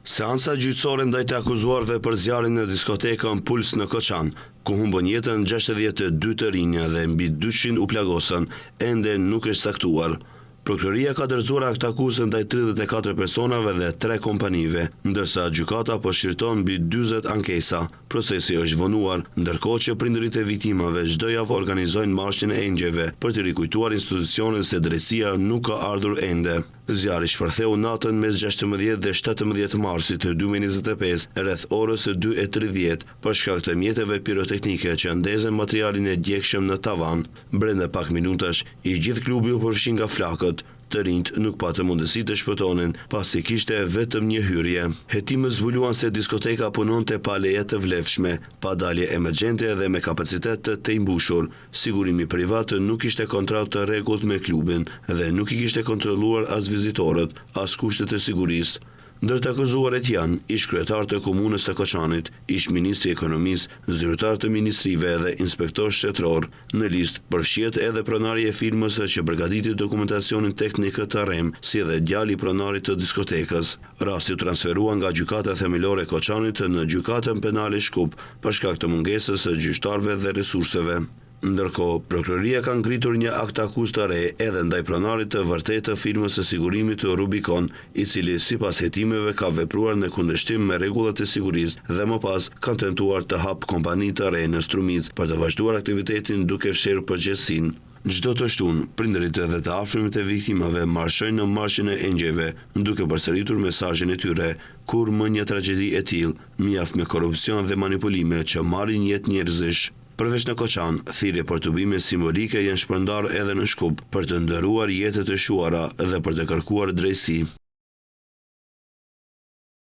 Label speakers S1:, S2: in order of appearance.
S1: Seansa gjyqësore ndaj të akuzuarve për zjarrin në diskotekën Puls në Koçan, ku humbën jetën 62 të rinj dhe mbi 200 u plagosën, ende nuk është saktuar. Prokuroria ka dorëzuar akt akuzë ndaj 34 personave dhe 3 kompanive, ndërsa gjykata po shqyrton mbi 40 ankesa. Procesi është vonuar, ndërkohë që prindërit e viktimave çdo javë organizojnë marshën e engjëve për të rikujtuar institucionin se drejtësia nuk ka ardhur ende. Zjarri shpërtheu natën mes 16 dhe 17 marsit të 2025 rreth orës 2:30 për shkak të mjeteve piroteknike që ndezën materialin e djegshëm në tavan. Brenda pak minutash, i gjithë klubi u përfshi nga flakët. Të rinjt nuk patën mundësi të shpëtonin, pasi kishte vetëm një hyrje. Hetimët zbuluan se diskoteka punonte pa leje të vlefshme, pa dalje emergjente dhe me kapacitet të mbushur. Sigurimi privat nuk kishte kontratë të rregullt me klubin dhe nuk i kishte kontrolluar as vizitorët, as kushtet e sigurisë. Ndër të akuzuarit janë ish kryetar të komunës së Koçanit, ish ministri i ekonomisë, zyrtar të ministrive dhe inspektor shtetëror. Në listë përfshihet edhe pronari i firmës që përgatiti dokumentacionin teknik të rrem, si edhe djali i pronarit të diskotekës. Rasti u transferua nga gjykata themelore e Koçanit në gjykatën penale Shkup për shkak të mungesës së gjyqtarëve dhe resurseve. Ndërkohë, prokuroria ka ngritur një akt akuzë të re edhe ndaj pronarit të vërtetë të firmës së sigurimit të Rubicon, i cili sipas hetimeve ka vepruar në kundërshtim me rregullat e sigurisë dhe më pas kanë tentuar të hapë kompani të re në Strumicë për të vazhduar aktivitetin duke fshirë përgjegjësinë. Çdo të shtunë, prindërit dhe të afërmit e viktimave marshojnë në marshën e engjëve, duke përsëritur mesazhin e tyre: kur më një tragjedi e tillë, mjaft me korrupsion dhe manipulime që marrin jetë njerëzish. Përveç në Koçan, thirrje për tubime simbolike janë shpërndarë edhe në Shkup për të ndëruar jetët e shuara dhe për të kërkuar drejtësi.